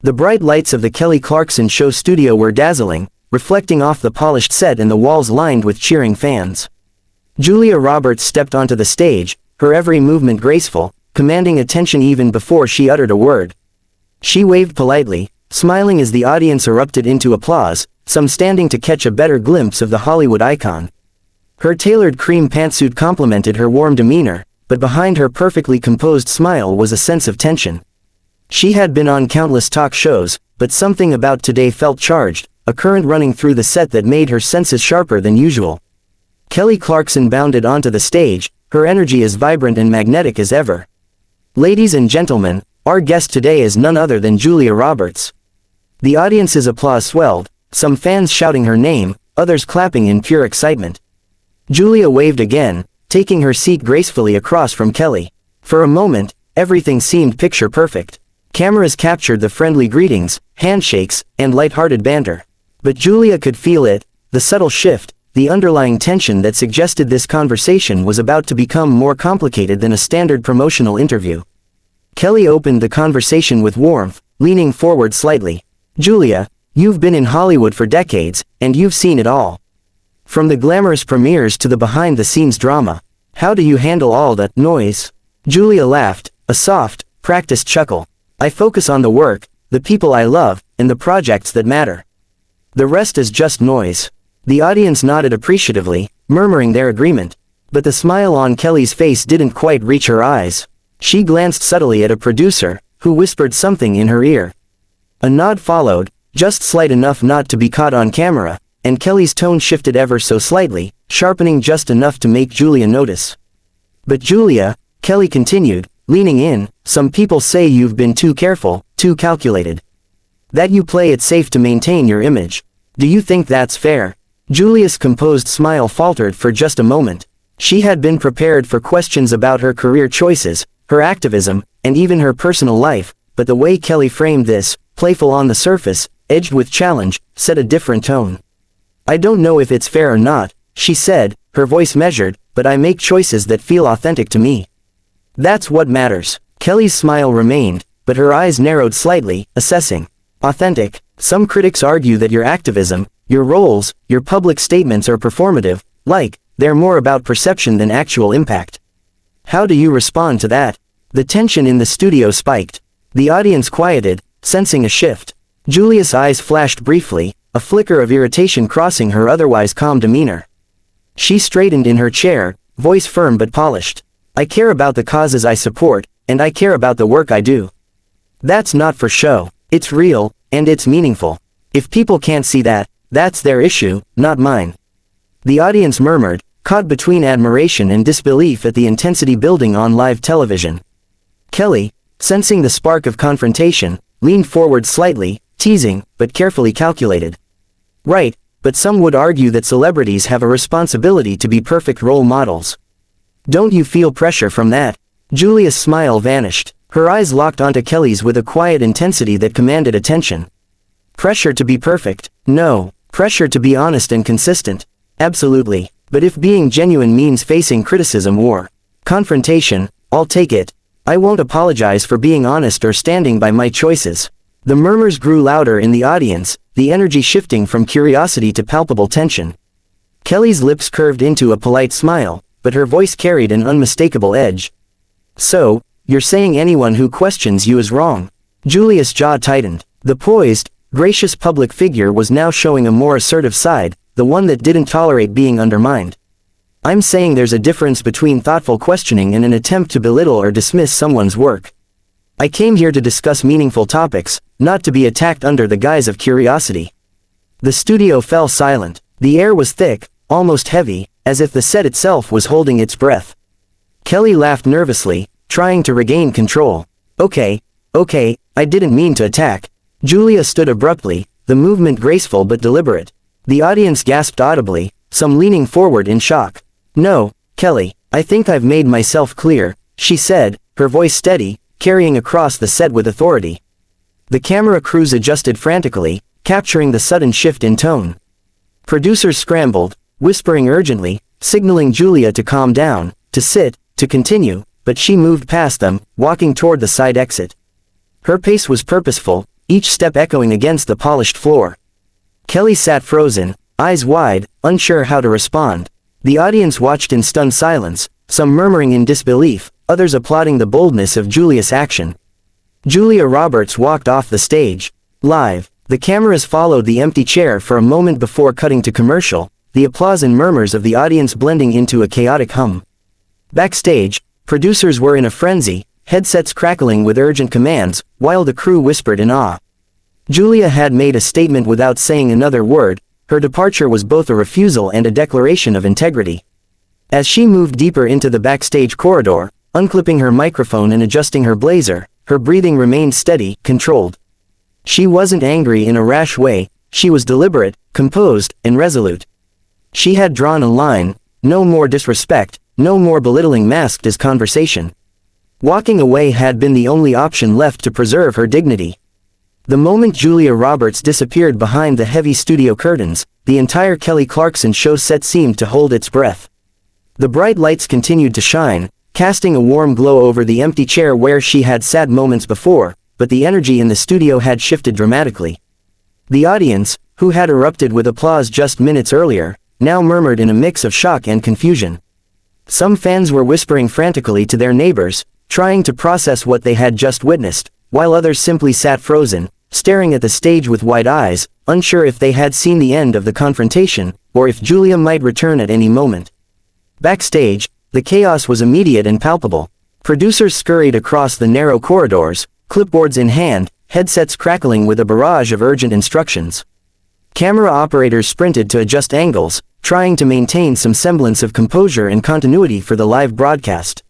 The bright lights of the Kelly Clarkson Show studio were dazzling, reflecting off the polished set and the walls lined with cheering fans. Julia Roberts stepped onto the stage, her every movement graceful, commanding attention even before she uttered a word. She waved politely, smiling as the audience erupted into applause, some standing to catch a better glimpse of the Hollywood icon. Her tailored cream pantsuit complemented her warm demeanor, but behind her perfectly composed smile was a sense of tension. She had been on countless talk shows, but something about today felt charged, a current running through the set that made her senses sharper than usual. Kelly Clarkson bounded onto the stage, her energy as vibrant and magnetic as ever. "Ladies and gentlemen, our guest today is none other than Julia Roberts." The audience's applause swelled, some fans shouting her name, others clapping in pure excitement. Julia waved again, taking her seat gracefully across from Kelly. For a moment, everything seemed picture perfect. Cameras captured the friendly greetings, handshakes, and light-hearted banter. But Julia could feel it, the subtle shift, the underlying tension that suggested this conversation was about to become more complicated than a standard promotional interview. Kelly opened the conversation with warmth, leaning forward slightly. "Julia, you've been in Hollywood for decades, and you've seen it all. From the glamorous premieres to the behind-the-scenes drama. How do you handle all that noise?" Julia laughed, a soft, practiced chuckle. "I focus on the work, the people I love, and the projects that matter. The rest is just noise." The audience nodded appreciatively, murmuring their agreement. But the smile on Kelly's face didn't quite reach her eyes. She glanced subtly at a producer, who whispered something in her ear. A nod followed, just slight enough not to be caught on camera, and Kelly's tone shifted ever so slightly, sharpening just enough to make Julia notice. "But Julia," Kelly continued, leaning in, "some people say you've been too careful, too calculated. That you play it safe to maintain your image. Do you think that's fair?" Julia's composed smile faltered for just a moment. She had been prepared for questions about her career choices, her activism, and even her personal life, but the way Kelly framed this, playful on the surface, edged with challenge, set a different tone. "I don't know if it's fair or not," she said, her voice measured, "but I make choices that feel authentic to me. That's what matters." Kelly's smile remained, but her eyes narrowed slightly, assessing. "Authentic. Some critics argue that your activism, your roles, your public statements are performative, like, they're more about perception than actual impact. How do you respond to that?" The tension in the studio spiked. The audience quieted, sensing a shift. Julia's eyes flashed briefly, a flicker of irritation crossing her otherwise calm demeanor. She straightened in her chair, voice firm but polished. "I care about the causes I support, and I care about the work I do. That's not for show. It's real, and it's meaningful. If people can't see that, that's their issue, not mine." The audience murmured, caught between admiration and disbelief at the intensity building on live television. Kelly, sensing the spark of confrontation, leaned forward slightly, teasing, but carefully calculated. "Right, but some would argue that celebrities have a responsibility to be perfect role models. Don't you feel pressure from that?" Julia's smile vanished. Her eyes locked onto Kelly's with a quiet intensity that commanded attention. "Pressure to be perfect? No. Pressure to be honest and consistent? Absolutely. But if being genuine means facing criticism or confrontation, I'll take it. I won't apologize for being honest or standing by my choices." The murmurs grew louder in the audience, the energy shifting from curiosity to palpable tension. Kelly's lips curved into a polite smile, but her voice carried an unmistakable edge. "So, you're saying anyone who questions you is wrong?" Julia's jaw tightened. The poised, gracious public figure was now showing a more assertive side, the one that didn't tolerate being undermined. "I'm saying there's a difference between thoughtful questioning and an attempt to belittle or dismiss someone's work. I came here to discuss meaningful topics, not to be attacked under the guise of curiosity." The studio fell silent. The air was thick, almost heavy, as if the set itself was holding its breath. Kelly laughed nervously, trying to regain control. Okay, I didn't mean to attack." Julia stood abruptly, the movement graceful but deliberate. The audience gasped audibly, some leaning forward in shock. "No, Kelly, I think I've made myself clear," she said, her voice steady, carrying across the set with authority. The camera crews adjusted frantically, capturing the sudden shift in tone. Producers scrambled, whispering urgently, signaling Julia to calm down, to sit, to continue, but she moved past them, walking toward the side exit. Her pace was purposeful, each step echoing against the polished floor. Kelly sat frozen, eyes wide, unsure how to respond. The audience watched in stunned silence, some murmuring in disbelief, others applauding the boldness of Julia's action. Julia Roberts walked off the stage. Live, the cameras followed the empty chair for a moment before cutting to commercial, the applause and murmurs of the audience blending into a chaotic hum. Backstage, producers were in a frenzy, headsets crackling with urgent commands, while the crew whispered in awe. Julia had made a statement without saying another word. Her departure was both a refusal and a declaration of integrity. As she moved deeper into the backstage corridor, unclipping her microphone and adjusting her blazer, her breathing remained steady, controlled. She wasn't angry in a rash way, she was deliberate, composed, and resolute. She had drawn a line, no more disrespect, no more belittling masked as conversation. Walking away had been the only option left to preserve her dignity. The moment Julia Roberts disappeared behind the heavy studio curtains, the entire Kelly Clarkson Show set seemed to hold its breath. The bright lights continued to shine, casting a warm glow over the empty chair where she had sat moments before, but the energy in the studio had shifted dramatically. The audience, who had erupted with applause just minutes earlier, now murmured in a mix of shock and confusion. Some fans were whispering frantically to their neighbors, trying to process what they had just witnessed, while others simply sat frozen, staring at the stage with wide eyes, unsure if they had seen the end of the confrontation, or if Julia might return at any moment. Backstage, the chaos was immediate and palpable. Producers scurried across the narrow corridors, clipboards in hand, headsets crackling with a barrage of urgent instructions. Camera operators sprinted to adjust angles, trying to maintain some semblance of composure and continuity for the live broadcast.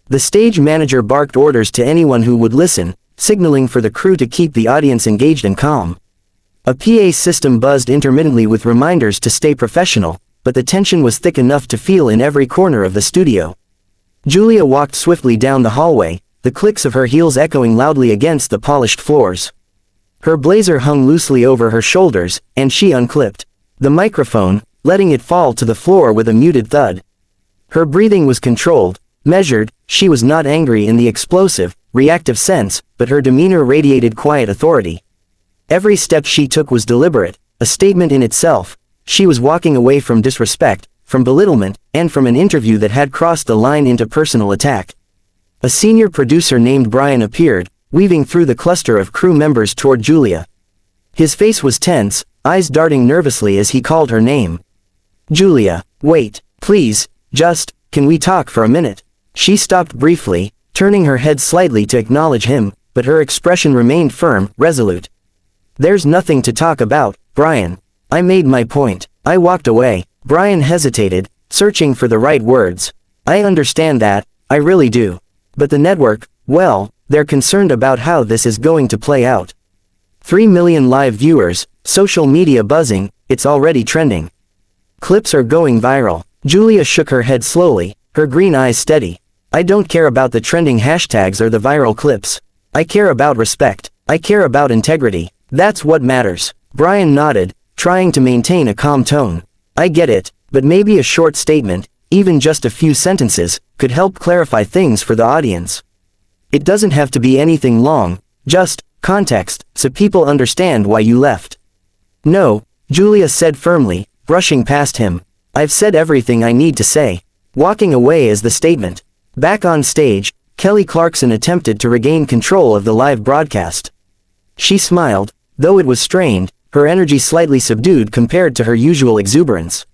The stage manager barked orders to anyone who would listen, signaling for the crew to keep the audience engaged and calm. A PA system buzzed intermittently with reminders to stay professional, but the tension was thick enough to feel in every corner of the studio. Julia walked swiftly down the hallway, the clicks of her heels echoing loudly against the polished floors. Her blazer hung loosely over her shoulders, and she unclipped the microphone, letting it fall to the floor with a muted thud. Her breathing was controlled, measured. She was not angry in the explosive, reactive sense, but her demeanor radiated quiet authority. Every step she took was deliberate, a statement in itself. She was walking away from disrespect, from belittlement, and from an interview that had crossed the line into personal attack. A senior producer named Brian appeared, weaving through the cluster of crew members toward Julia. His face was tense, eyes darting nervously as he called her name. "Julia, wait, please, can we talk for a minute?" She stopped briefly, turning her head slightly to acknowledge him, but her expression remained firm, resolute. "There's nothing to talk about, Brian. I made my point." I walked away. Brian hesitated, searching for the right words. "I understand that, I really do. But the network, well, they're concerned about how this is going to play out. 3 million live viewers, social media buzzing, it's already trending. Clips are going viral." Julia shook her head slowly, her green eyes steady. "I don't care about the trending hashtags or the viral clips. I care about respect. I care about integrity. That's what matters." Brian nodded, trying to maintain a calm tone. "I get it, but maybe a short statement, even just a few sentences, could help clarify things for the audience. It doesn't have to be anything long, just context, so people understand why you left." "No," Julia said firmly, brushing past him. "I've said everything I need to say." Walking away is the statement. Back on stage, Kelly Clarkson attempted to regain control of the live broadcast. She smiled, though it was strained, her energy slightly subdued compared to her usual exuberance.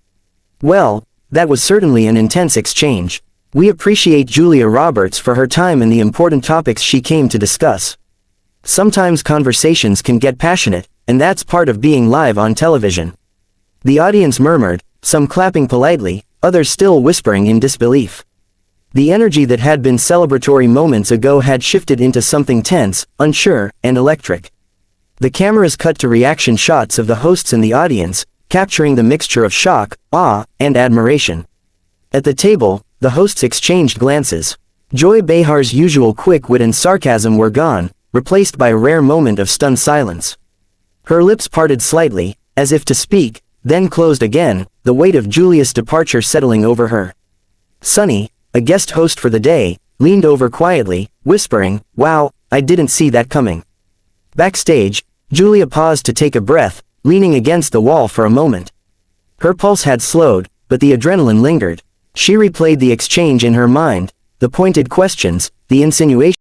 "Well, that was certainly an intense exchange. We appreciate Julia Roberts for her time and the important topics she came to discuss. Sometimes conversations can get passionate, and that's part of being live on television." The audience murmured, some clapping politely, others still whispering in disbelief. The energy that had been celebratory moments ago had shifted into something tense, unsure, and electric. The cameras cut to reaction shots of the hosts and the audience, capturing the mixture of shock, awe, and admiration. At the table, the hosts exchanged glances. Joy Behar's usual quick wit and sarcasm were gone, replaced by a rare moment of stunned silence. Her lips parted slightly, as if to speak, then closed again, the weight of Julia's departure settling over her. Sunny, a guest host for the day, leaned over quietly, whispering, "Wow, I didn't see that coming." Backstage, Julia paused to take a breath, leaning against the wall for a moment. Her pulse had slowed, but the adrenaline lingered. She replayed the exchange in her mind, the pointed questions, the insinuations.